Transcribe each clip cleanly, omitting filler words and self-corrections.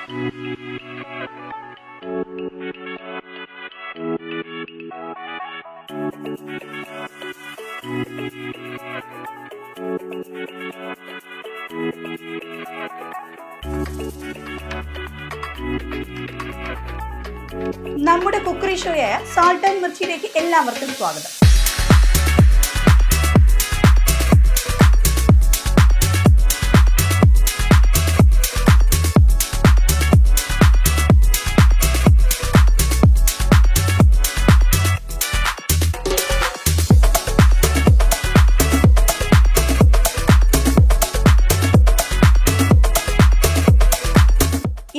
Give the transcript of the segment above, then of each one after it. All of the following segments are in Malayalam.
നമ്മുടെ കുക്കറി ഷോയായ സാൾട്ട് ആൻഡ് മിർച്ചിയിലേക്ക് എല്ലാവർക്കും സ്വാഗതം.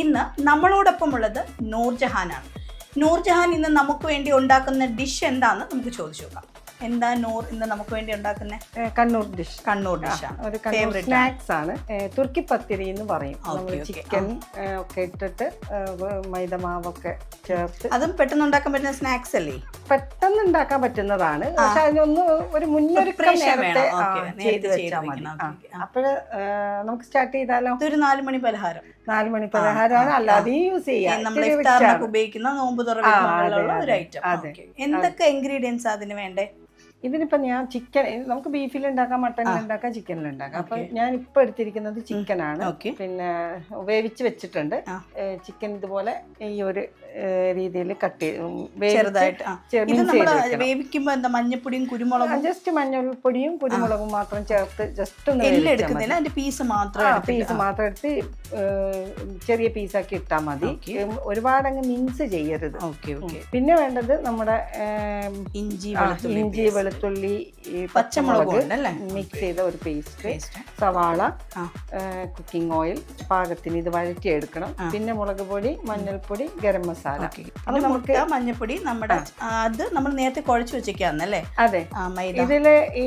ഇന്ന് നമ്മളോടൊപ്പമുള്ളത് നൂർജഹാനാണ്. നൂർജഹാൻ ഇന്ന് നമുക്ക് വേണ്ടി ഉണ്ടാക്കുന്ന ഡിഷ് എന്താന്ന് നമുക്ക് ചോദിച്ചു നോക്കാം. എന്താ നൂർ ഇന്ന് നമുക്ക് വേണ്ടി ഉണ്ടാക്കുന്നത്? കണ്ണൂർ ഡിഷ്. കണ്ണൂർ ഡിഷാണ്, ഒരു കണ്ണൂർ സ്നാക്സ് ആണ്. തുർക്കി പത്തിരി എന്ന് പറയും. ചിക്കൻ ഒക്കെ ഇട്ടിട്ട് മൈദമാവൊക്കെ ചേർത്ത്. അതും പെട്ടെന്ന് ഉണ്ടാക്കാൻ പറ്റുന്ന സ്നാക്സ് അല്ലേ? പെട്ടെന്ന് ഉണ്ടാക്കാൻ പറ്റുന്നതാണ്. പക്ഷെ അതിനൊന്ന് ഒരു മുന്നൊരുക്കം നേരത്തെ ചെയ്ത് വെച്ചാൽ മതി. അപ്പോഴ് നമുക്ക് സ്റ്റാർട്ട് ചെയ്താലോ? ഇതൊരു 4 മണി പലഹാരം. 4 മണി പലഹാരമാണ്, അല്ലാതെ യൂസ് ചെയ്യാം. നമ്മൾ ഇഫ്താറിനൊക്കെ ഉപയോഗിക്കുന്ന നോമ്പ് തുറക്കുന്ന ഒരു ഐറ്റം. എന്തൊക്കെ ഇൻഗ്രീഡിയൻസ് അതിന് വേണ്ടേ? ഇതിനിപ്പോ ഞാൻ ചിക്കൻ, നമുക്ക് ബീഫിൽ ഉണ്ടാക്കാം, മട്ടനിൽ ഉണ്ടാക്കാം, ചിക്കനിൽ ഉണ്ടാക്കാം. അപ്പൊ ഞാൻ ഇപ്പൊ എടുത്തിരിക്കുന്നത് ചിക്കനാണ്. പിന്നെ വേവിച്ച് വെച്ചിട്ടുണ്ട്. ചിക്കൻ ഇതുപോലെ ഈ ഒരു രീതിയിൽ കട്ട് ചെറുതായിട്ട് വേവിക്കുമ്പോ എന്താ മഞ്ഞപ്പൊടിയും കുരുമുളകും, ജസ്റ്റ് മഞ്ഞൾപ്പൊടിയും കുരുമുളകും മാത്രം ചേർത്ത് ജസ്റ്റ് ഒന്ന് എടുക്കുന്നില്ല, അതിന്റെ പീസ് മാത്രം എടുത്ത് ചെറിയ പീസാക്കി ഇട്ടാൽ മതി. ഒരുപാടങ്ങ് മിക്സ് ചെയ്യരുത്. പിന്നെ വേണ്ടത് നമ്മുടെ ഇഞ്ചി വെളുത്തുള്ളി പച്ചമുളക് മിക്സ് ചെയ്ത ഒരു പേസ്റ്റ്, സവാള, കുക്കിംഗ് ഓയിൽ പാകത്തിന് ഇത് വഴറ്റിയെടുക്കണം. പിന്നെ മുളക് പൊടി, മഞ്ഞൾപ്പൊടി, ഗരം മസാല. അപ്പൊ നമുക്ക് മഞ്ഞൾപ്പൊടി നമ്മുടെ അത് നമ്മൾ നേരത്തെ കുഴച്ച് വെച്ചേക്കാന്നല്ലേ? അതെ. ഇതില് ഈ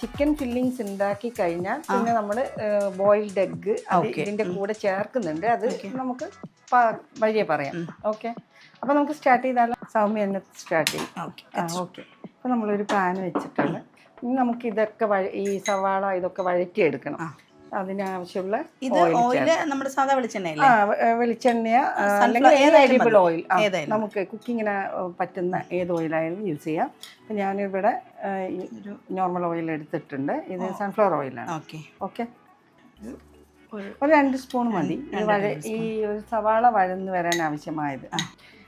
ചിക്കൻ ഫില്ലിങ്സ് ഉണ്ടാക്കി കഴിഞ്ഞാൽ പിന്നെ നമ്മള് ബോയിൽഡ് എഗ് ഇതിന്റെ കൂടെ ചേർക്കുന്നുണ്ട്. അത് നമുക്ക് വഴിയെ പറയാം. ഓക്കെ, അപ്പൊ നമുക്ക് സ്റ്റാർട്ട് ചെയ്താലോ? സൗമ്യ എന്നെ സ്റ്റാർട്ട് ചെയ്യും. ഓക്കെ, അപ്പൊ നമ്മളൊരു പാൻ വെച്ചിട്ടുണ്ട്. ഇനി നമുക്ക് ഇതൊക്കെ ഈ സവാള ഇതൊക്കെ വഴറ്റിയെടുക്കണം. അതിനാവശ്യമുള്ള ഓയിൽ നമ്മുടെ സാധാ വെളിച്ചെണ്ണ, അല്ലെങ്കിൽ ഏതായാലും ഓയിൽ, നമുക്ക് കുക്കിങ്ങിന് പറ്റുന്ന ഏത് ഓയിലായാലും യൂസ് ചെയ്യാം. അപ്പം ഞാനിവിടെ നോർമൽ ഓയിൽ എടുത്തിട്ടുണ്ട്. ഇത് സൺഫ്ലവർ ഓയിലാണ്. ഓക്കെ, ഒരു 2 സ്പൂൺ മതി ഈ ഒരു സവാള വഴന്ന് വരാൻ ആവശ്യമായത്.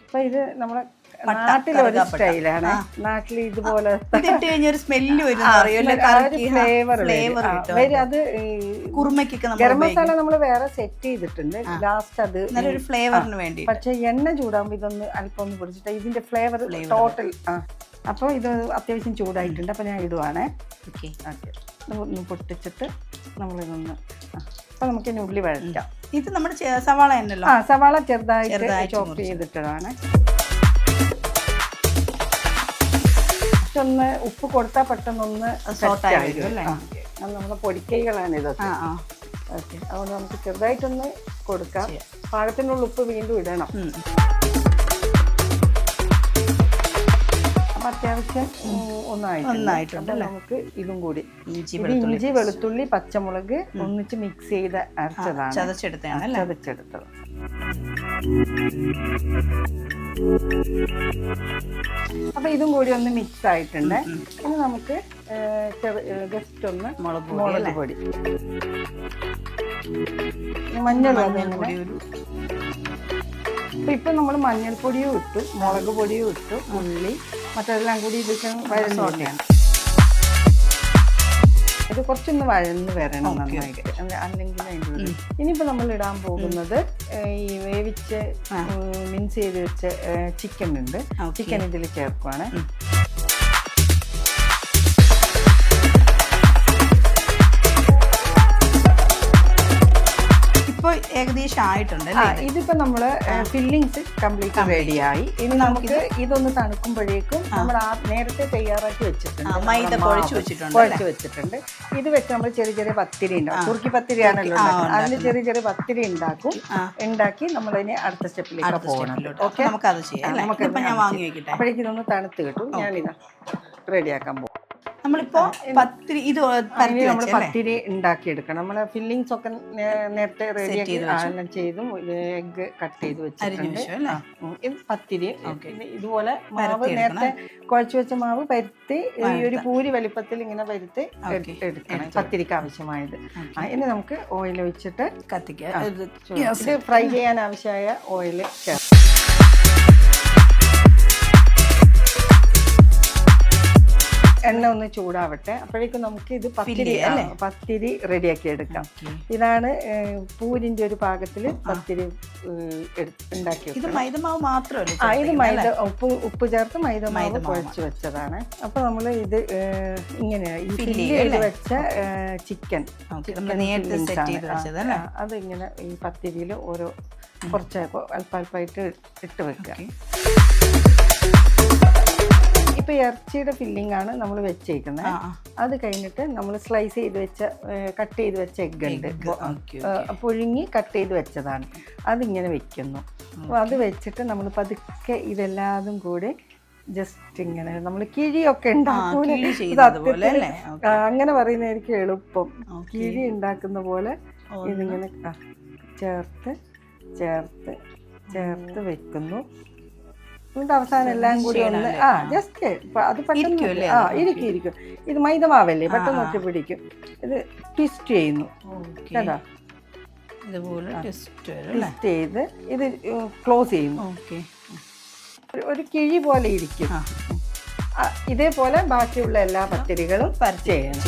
അപ്പൊ ഇത് നമ്മുടെ നാട്ടിലൊരു സ്റ്റൈലാണ്. നാട്ടിൽ ഇതുപോലെ അത് ഗരം മസാല നമ്മൾ വേറെ സെറ്റ് ചെയ്തിട്ടുണ്ട്. ലാസ്റ്റ് അത് ഫ്ലേവറിന് വേണ്ടി. പക്ഷെ എണ്ണ ചൂടാകുമ്പോ ഇതൊന്ന് അല്പം ഒന്ന് പിടിച്ചിട്ട് ഇതിന്റെ ഫ്ലേവർ ടോട്ടൽ. അപ്പോൾ ഇത് അത്യാവശ്യം ചൂടായിട്ടുണ്ട്. അപ്പൊ ഞാൻ ഇടുവാണേ. ഒന്ന് പൊട്ടിച്ചിട്ട് നമ്മളിതൊന്ന് അപ്പൊ നമുക്ക് ഇനി ഉള്ളി വഴറ്റാം. ഇത് നമ്മുടെ സവാള തന്നെയല്ലോ? സവാള ചെറുതായിട്ട് ചോപ്പ് ചെയ്തിട്ടതാണ്. ഒന്ന് ഉപ്പ് കൊടുത്താൽ പെട്ടെന്നൊന്ന് നമ്മുടെ പൊടിക്കൈകളാണ് ഇതൊക്കെ. ഓക്കെ, അതുകൊണ്ട് നമുക്ക് ചെറുതായിട്ടൊന്ന് കൊടുക്കാം. പാകത്തിനുള്ള ഉപ്പ് വീണ്ടും ഇടണം. അപ്പൊ അത്യാവശ്യം ഒന്നായിട്ടുണ്ട്. നമുക്ക് ഇതും കൂടി ഇഞ്ചി വെളുത്തുള്ളി പച്ചമുളക് ഒന്നിച്ച് മിക്സ് ചെയ്ത് അരച്ചതാണ്, ചതച്ചെടുത്തത്. അപ്പൊ ഇതും കൂടി ഒന്ന് മിക്സ് ആയിട്ടുണ്ട്. ഇനി നമുക്ക് ജസ്റ്റ് ഒന്ന് മുളക് പൊടി, മഞ്ഞൾ. അപ്പൊ ഇപ്പൊ നമ്മൾ മഞ്ഞൾപ്പൊടിയും ഇട്ടു, മുളക് പൊടിയും ഇട്ടു, ഉള്ളി മറ്റെല്ലാം കൂടി ഇതൊക്കെ വഴന്നോട്ടെയാണ്. ഇത് കുറച്ചൊന്ന് വഴന്ന് വരണം നന്നായിട്ട്, അല്ലെങ്കിൽ അതിൻ്റെ. ഇനിയിപ്പോൾ നമ്മൾ ഇടാൻ പോകുന്നത് ഈ വേവിച്ച് മിക്സ് ചെയ്ത് വെച്ച ചിക്കൻ ഉണ്ട്. ചിക്കൻ ഇതിൽ ചേർക്കുവാണ്. ഇപ്പോൾ ഏകദേശം ആയിട്ടുണ്ട്. ഇതിപ്പോ നമ്മള് ഫില്ലിങ്സ് കംപ്ലീറ്റ് റെഡിയായി. ഇനി നമുക്ക് ഇതൊന്ന് തണുക്കുമ്പോഴേക്കും നമ്മൾ നേരത്തെ തയ്യാറാക്കി വെച്ചിട്ടുണ്ട്, മൈദ കുഴച്ച് വെച്ചിട്ടുണ്ട്. ഇത് വെച്ച് നമ്മൾ ചെറിയ ചെറിയ പത്തിരി ഉണ്ടാക്കും. തുർക്കി പത്തിരിയാണല്ലോ, അതിന് ചെറിയ ചെറിയ പത്തിരി ഉണ്ടാക്കി നമ്മളതിനെ അടുത്ത സ്റ്റെപ്പിലേക്ക് പോകണം. ഓക്കെ, നമുക്കത് ചെയ്യാം. അപ്പോഴേക്കും ഇതൊന്ന് തണുത്ത് കിട്ടും. ഞാനിതാ റെഡിയാക്കാൻ പോകും. നമ്മളിപ്പോ പത്തിരി ഇത് പരത്തി നമ്മൾ വെച്ചല്ലേ? പത്തിരി ഉണ്ടാക്കിയെടുക്കണം. നമ്മളെ ഫില്ലിങ്സ് ഒക്കെ നേരത്തെ റെഡിയാക്കി എല്ലാം ചെയ്തും എഗ്ഗ് കട്ട് ചെയ്ത് വെച്ചിട്ടുണ്ട്. ഇത് പത്തിരി ഇതുപോലെ മാവ് നേരത്തെ കുഴച്ച് വെച്ച മാവ് പരുത്തി ഈ ഒരു പൂരി വലിപ്പത്തിൽ ഇങ്ങനെ പരുത്തി എടുക്കണം, പത്തിരിക്ക് ആവശ്യമായത്. ഇനി നമുക്ക് ഓയിൽ ഒഴിച്ചിട്ട് കത്തിക്കുക. ഇത് ഫ്രൈ ചെയ്യാൻ ആവശ്യമായ ഓയിൽ ചേർക്കാം. എണ്ണ ഒന്ന് ചൂടാവട്ടെ, അപ്പോഴേക്കും നമുക്ക് ഇത് പത്തിരി റെഡിയാക്കി എടുക്കാം. ഇതാണ് പൂരിന്റെ ഒരു പാകത്തിൽ പത്തിരി ഉണ്ടാക്കി. ഇത് മൈദമാവ് മാത്രമല്ല, ഇത് മൈദ ഉപ്പ് ചേർത്ത് മൈദമാവ് കുഴച്ച് വെച്ചതാണ്. അപ്പൊ നമ്മൾ ഇത് ഇങ്ങനെയാണ് ഈ ഫില്ല് ചെയ്ത് വെച്ച ചിക്കൻ അതിങ്ങനെ ഈ പത്തിരിയിൽ ഓരോ കുറച്ച് അല്പാൽപ്പായിട്ട് ഇട്ട് വെക്കുക. ഇപ്പൊ ഇറച്ചിയുടെ ഫില്ലിംഗ് ആണ് നമ്മൾ വെച്ചേക്കുന്നത്. അത് കഴിഞ്ഞിട്ട് നമ്മൾ സ്ലൈസ് ചെയ്ത് വെച്ച കട്ട് ചെയ്ത് വെച്ച എഗ്ഗ് ഉണ്ട്, പുഴുങ്ങി കട്ട് ചെയ്ത് വെച്ചതാണ്. അതിങ്ങനെ വെക്കുന്നു. അപ്പോൾ അത് വെച്ചിട്ട് നമ്മൾ പതുക്കെ ഇതെല്ലാതും കൂടി ജസ്റ്റ് ഇങ്ങനെ നമ്മൾ കിഴിയൊക്കെ ഉണ്ടാക്കൂലെ, അങ്ങനെ പറയുന്നതായിരിക്കും എളുപ്പം. കിഴി ഉണ്ടാക്കുന്ന പോലെ ഇതിങ്ങനെ ചേർത്ത് ചേർത്ത് ചേർത്ത് വെക്കുന്നു. എന്നിട്ട് അവസാനം എല്ലാം കൂടി ഒന്ന് ജസ്റ്റ് അത് പെട്ടെന്ന് ഇരിക്കും. ഇത് മൈദമാവല്ലേ, പെട്ടെന്ന് ഒറ്റ പിടിക്കും. ഇത് ട്വിസ്റ്റ് ചെയ്യുന്നു കേട്ടോ, ഇതുപോലെ ട്വിസ്റ്റ് ചെയ്ത് ഇത് ക്ലോസ് ചെയ്യുന്നു. ഒരു കിഴി പോലെ ഇരിക്കും. ഇതേപോലെ ബാക്കിയുള്ള എല്ലാ പത്തിരികളും ചെയ്യണം.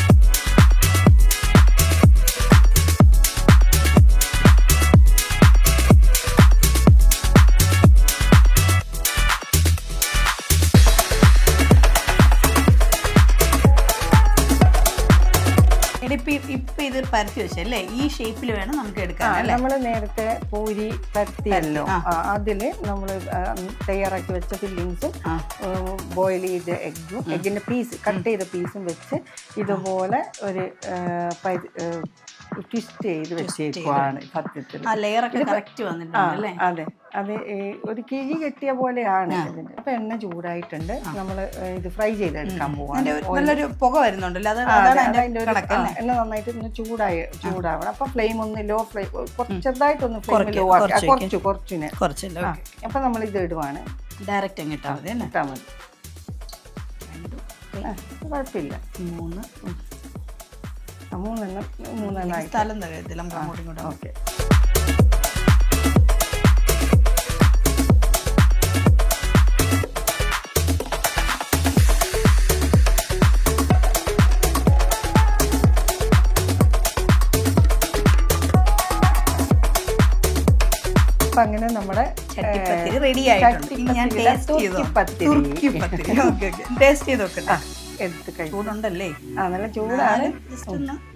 ഇപ്പൊ ഇത് പരത്തി വെച്ചല്ലേ, ഈ ഷേപ്പിൽ വേണം നമുക്ക് എടുക്കാൻ. നമ്മൾ നേരത്തെ പൂരി പരത്തിയല്ലോ, അതില് നമ്മൾ തയ്യാറാക്കി വെച്ച ഫില്ലിങ്സും ബോയിൽ ചെയ്ത എഗ്ഗും എഗ്ഗിന്റെ പീസ് കട്ട് ചെയ്ത പീസും വെച്ച് ഇതുപോലെ ഒരു ട്വിസ്റ്റ് ചെയ്ത് വെച്ചേക്കുവാണ് സത്യത്തിൽ. അതെ, അത് ഒരു കിഴി കെട്ടിയ പോലെയാണ് ഇതിന്. അപ്പൊ എണ്ണ ചൂടായിട്ടുണ്ട്, നമ്മൾ ഇത് ഫ്രൈ ചെയ്തെടുക്കാൻ പോവാണ്. നല്ലൊരു പുക വരുന്നുണ്ടല്ലോ, എണ്ണ നന്നായിട്ട് ഒന്ന് ചൂടാവണം. അപ്പൊ ഫ്ലെയിം ഒന്ന് ലോ ഫ്ലെയിം, ചെറുതായിട്ടൊന്ന് ഫ്ലെയിം ലോ ആക്കി കുറച്ചിനെ. അപ്പൊ നമ്മൾ ഇത് ഇടുവാണ്, ഡയറക്റ്റ് അങ്ങ് ഇട്ടാൽ മതി. കുഴപ്പമില്ല. മൂന്നെണ്ണം സ്ഥലം തകയത്തില്ല. ഓക്കെ, അപ്പൊ അങ്ങനെ നമ്മുടെ ചട്ടിപ്പത്തിരി റെഡി ആയിട്ടുണ്ട്. ഞാൻ ടേസ്റ്റ് ചെയ്ത് നോക്കട്ടെ. എടുത്ത് ചൂടുണ്ടല്ലേ? നല്ല ചൂടാണ്.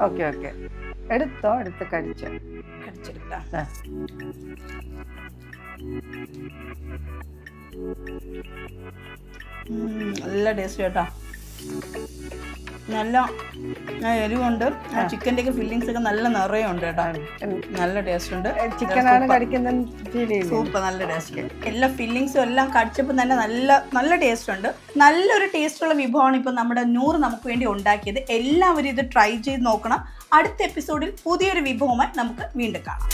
ഓക്കെ ഓക്കെ, എടുത്ത് കടിച്ചെടുക്കാം. നല്ല ടേസ്റ്റ് കേട്ടോ, നല്ല എരിവുണ്ട്. ചിക്കൻ്റെ ഒക്കെ ഫില്ലിങ്സ് ഒക്കെ നല്ല നിറയുണ്ട് കേട്ടോ, നല്ല ടേസ്റ്റ് ഉണ്ട്. ചിക്കനാണ് കടിക്കുന്നത്, സൂപ്പർ, നല്ല ടേസ്റ്റ്. എല്ലാ ഫില്ലിങ്സും എല്ലാം കടിച്ചപ്പോൾ തന്നെ നല്ല ടേസ്റ്റ് ഉണ്ട്. നല്ലൊരു ടേസ്റ്റുള്ള വിഭവമാണ് ഇപ്പം നമ്മുടെ നൂറ് നമുക്ക് വേണ്ടി ഉണ്ടാക്കിയത്. എല്ലാവരും ഇത് ട്രൈ ചെയ്ത് നോക്കണം. അടുത്ത എപ്പിസോഡിൽ പുതിയൊരു വിഭവമായി നമുക്ക് വീണ്ടും കാണാം.